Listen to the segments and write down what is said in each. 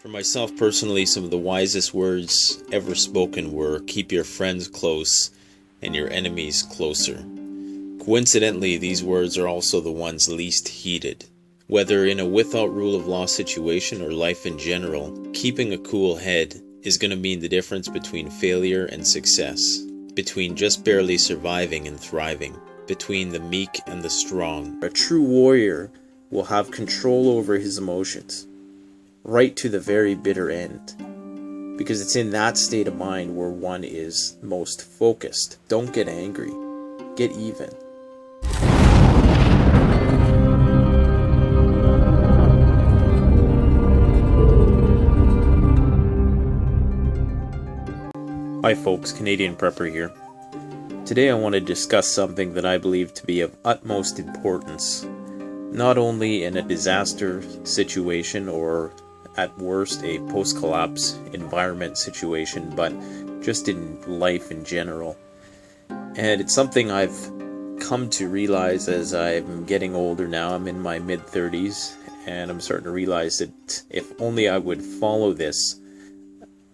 For myself personally, some of the wisest words ever spoken were, keep your friends close and your enemies closer. Coincidentally, these words are also the ones least heeded. Whether in a without rule of law situation or life in general, keeping a cool head is going to mean the difference between failure and success, between just barely surviving and thriving, between the meek and the strong. A true warrior will have control over his emotions, right to the very bitter end, because it's in that state of mind where one is most focused. Don't get angry, get even. Hi folks, Canadian Prepper here. Today I want to discuss something that I believe to be of utmost importance, not only in a disaster situation or at worst a post-collapse environment situation, but just in life in general. And it's something I've come to realize as I'm getting older now. I'm in my mid-30s, and I'm starting to realize that if only I would follow this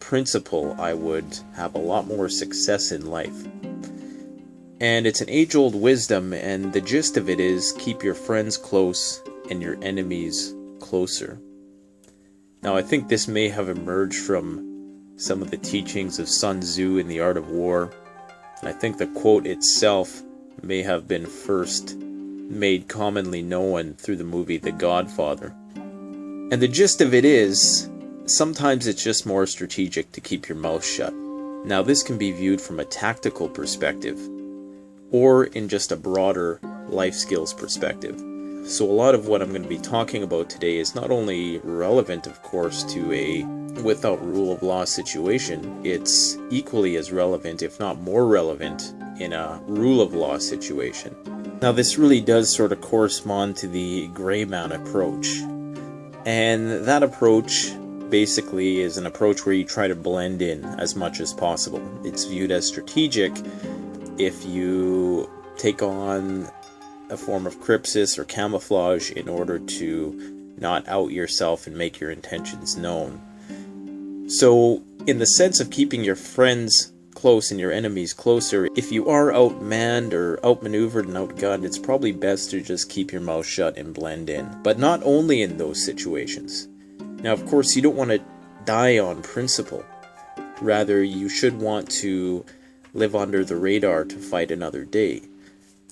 principle, I would have a lot more success in life. And it's an age-old wisdom, and the gist of it is keep your friends close and your enemies closer. Now, I think this may have emerged from some of the teachings of Sun Tzu in The Art of War, and I think the quote itself may have been first made commonly known through the movie The Godfather. And the gist of it is, sometimes it's just more strategic to keep your mouth shut. Now, this can be viewed from a tactical perspective, or in just a broader life skills perspective. So a lot of what I'm going to be talking about today is not only relevant, of course, to a without rule of law situation, it's equally as relevant, if not more relevant, in a rule of law situation. Now, this really does sort of correspond to the gray man approach. And that approach basically is an approach where you try to blend in as much as possible. It's viewed as strategic if you take on a form of crypsis or camouflage in order to not out yourself and make your intentions known. So, in the sense of keeping your friends close and your enemies closer, if you are outmanned or outmaneuvered and outgunned, it's probably best to just keep your mouth shut and blend in. But not only in those situations. Now, of course, you don't want to die on principle. Rather, you should want to live under the radar to fight another day.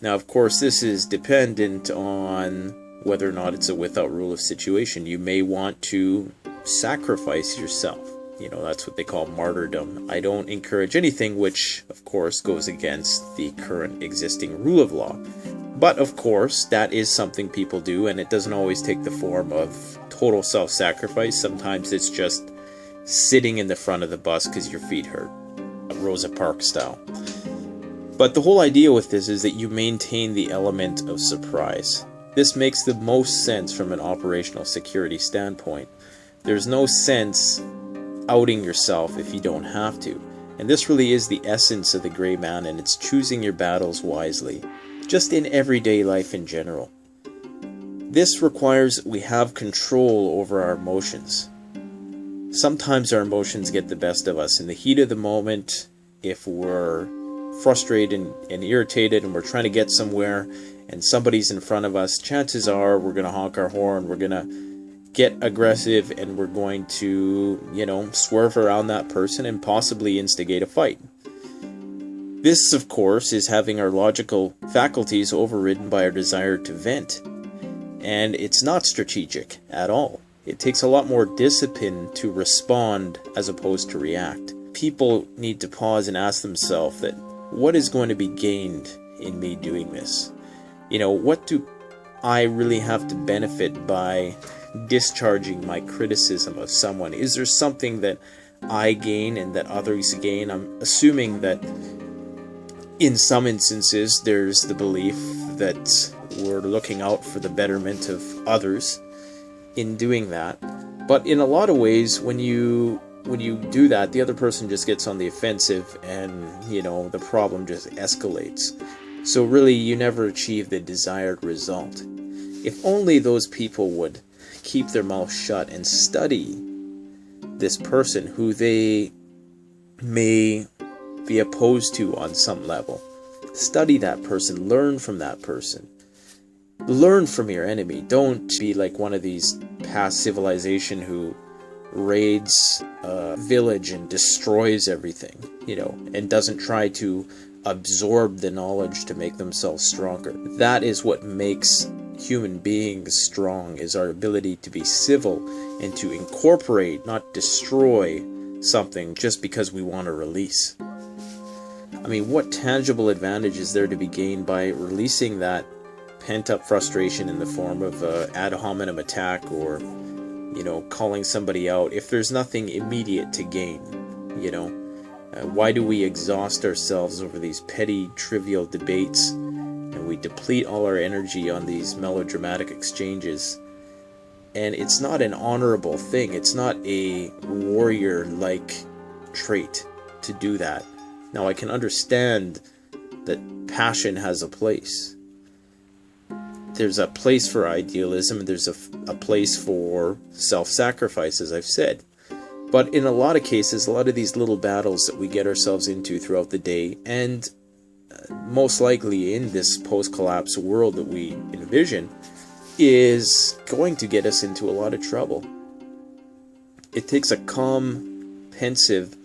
Now, of course, this is dependent on whether or not it's a without rule of situation. You may want to sacrifice yourself. You know, that's what they call martyrdom. I don't encourage anything which, of course, goes against the current existing rule of law. But, of course, that is something people do, and it doesn't always take the form of total self-sacrifice. Sometimes it's just sitting in the front of the bus because your feet hurt, Rosa Parks style. But the whole idea with this is that you maintain the element of surprise. This makes the most sense from an operational security standpoint. There's no sense outing yourself if you don't have to. And this really is the essence of the gray man, and it's choosing your battles wisely, just in everyday life in general. This requires we have control over our emotions. Sometimes our emotions get the best of us. In the heat of the moment, if we're frustrated and irritated and we're trying to get somewhere and somebody's in front of us, chances are we're going to honk our horn, we're going to get aggressive, and we're going to, swerve around that person and possibly instigate a fight. This, of course, is having our logical faculties overridden by our desire to vent. And it's not strategic at all. It takes a lot more discipline to respond as opposed to react. People need to pause and ask themselves that, what is going to be gained in me doing this? What do I really have to benefit by discharging my criticism of someone? Is there something that I gain and that others gain? I'm assuming that in some instances there's the belief that we're looking out for the betterment of others in doing that. But in a lot of ways, when you do that, the other person just gets on the offensive and, the problem just escalates. So really, you never achieve the desired result. If only those people would keep their mouth shut and study this person who they may be opposed to on some level. Study that person, learn from that person. Learn from your enemy. Don't be like one of these past civilization who raids a village and destroys everything, and doesn't try to absorb the knowledge to make themselves stronger. That is what makes human beings strong, is our ability to be civil and to incorporate, not destroy something just because we want to release. I mean, what tangible advantage is there to be gained by releasing that pent-up frustration in the form of an ad hominem attack or, calling somebody out, if there's nothing immediate to gain? Why do we exhaust ourselves over these petty, trivial debates, and we deplete all our energy on these melodramatic exchanges? And it's not an honorable thing. It's not a warrior-like trait to do that. Now, I can understand that passion has a place. There's a place for idealism, and there's a place for self-sacrifice, as I've said. But in a lot of cases, a lot of these little battles that we get ourselves into throughout the day, and most likely in this post-collapse world that we envision, is going to get us into a lot of trouble. It takes a calm, pensive,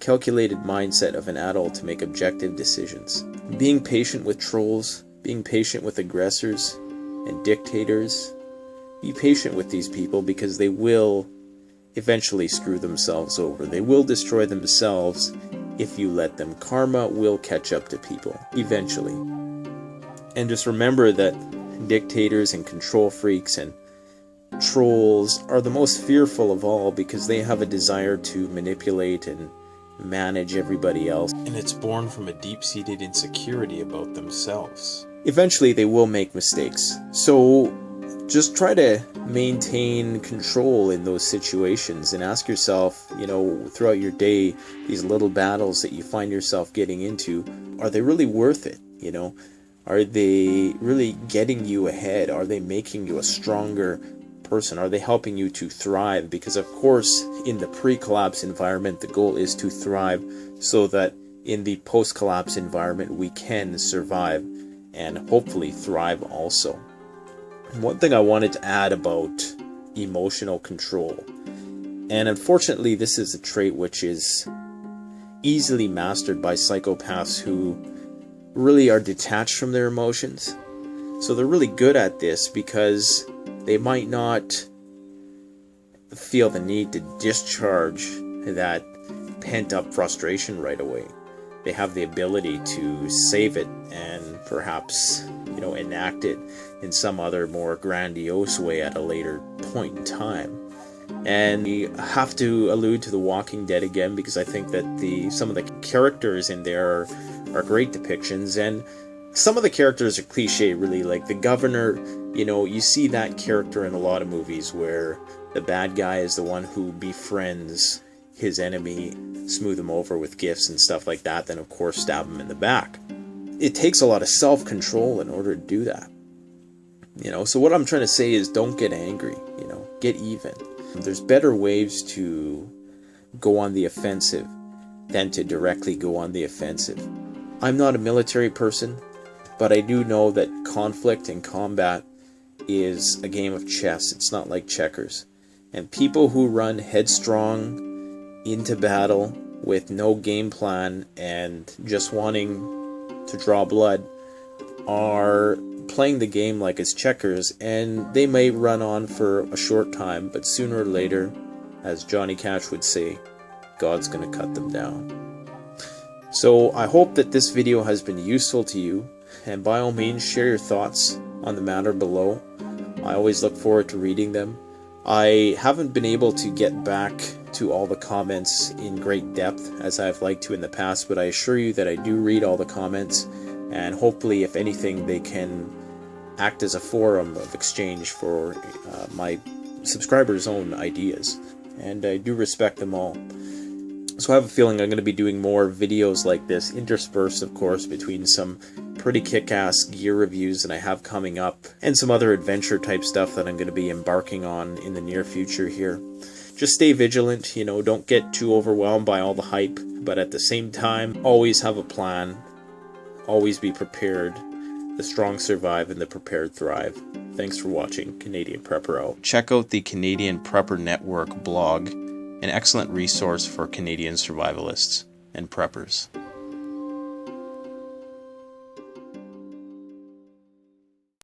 calculated mindset of an adult to make objective decisions. Being patient with trolls, being patient with aggressors and dictators. Be patient with these people, because they will eventually screw themselves over. They will destroy themselves if you let them. Karma will catch up to people eventually. And just remember that dictators and control freaks and trolls are the most fearful of all, because they have a desire to manipulate and manage everybody else. And it's born from a deep-seated insecurity about themselves. Eventually they will make mistakes. So just try to maintain control in those situations and ask yourself, throughout your day, these little battles that you find yourself getting into, are they really worth it? Are they really getting you ahead? Are they making you a stronger person? Are they helping you to thrive? Because of course, in the pre-collapse environment, the goal is to thrive, so that in the post-collapse environment, we can survive and hopefully thrive also. One thing I wanted to add about emotional control, and unfortunately this is a trait which is easily mastered by psychopaths who really are detached from their emotions. So they're really good at this because they might not feel the need to discharge that pent-up frustration right away. They have the ability to save it and perhaps, enact it in some other more grandiose way at a later point in time. And we have to allude to The Walking Dead again, because I think that some of the characters in there are great depictions, and some of the characters are cliche, really. Like the governor, you see that character in a lot of movies where the bad guy is the one who befriends his enemy, smooth him over with gifts and stuff like that, then of course stab him in the back. It takes a lot of self-control in order to do that. So what I'm trying to say is, don't get angry, get even. There's better ways to go on the offensive than to directly go on the offensive. I'm not a military person, but I do know that conflict and combat is a game of chess. It's not like checkers. And people who run headstrong into battle with no game plan and just wanting to draw blood are playing the game like it's checkers, and they may run on for a short time, but sooner or later, as Johnny Cash would say, God's gonna cut them down. So I hope that this video has been useful to you, and by all means share your thoughts on the matter below. I always look forward to reading them. I haven't been able to get back to all the comments in great depth as I've liked to in the past, but I assure you that I do read all the comments, and hopefully, if anything, they can act as a forum of exchange for my subscribers' own ideas, and I do respect them all. So I have a feeling I'm going to be doing more videos like this, interspersed of course between some pretty kick-ass gear reviews that I have coming up, and some other adventure type stuff that I'm going to be embarking on in the near future here. Just stay vigilant, you know, don't get too overwhelmed by all the hype, but at the same time, always have a plan, always be prepared. The strong survive and the prepared thrive. Thanks for watching Canadian Prepper out. Check out the Canadian Prepper Network blog, an excellent resource for Canadian survivalists and preppers.